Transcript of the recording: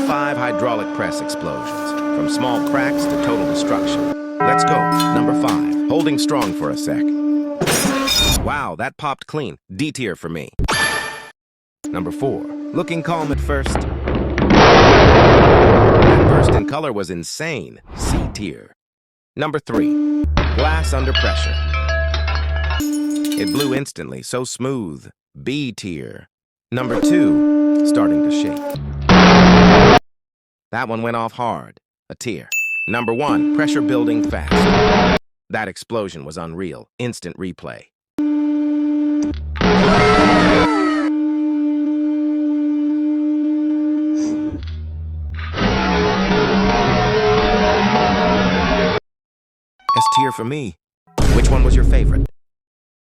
5 hydraulic press explosions, from small cracks to total destruction. Let's go. Number 5, holding strong for a sec. Wow, that popped clean. D tier for me. Number 4, looking calm at first. That burst in color was insane. C tier. Number 3, glass under pressure. It blew instantly, so smooth. B tier. Number 2, starting to shake. That one went off hard. A tier. Number 1, pressure building fast. That explosion was unreal. Instant replay. S tier for me. Which one was your favorite?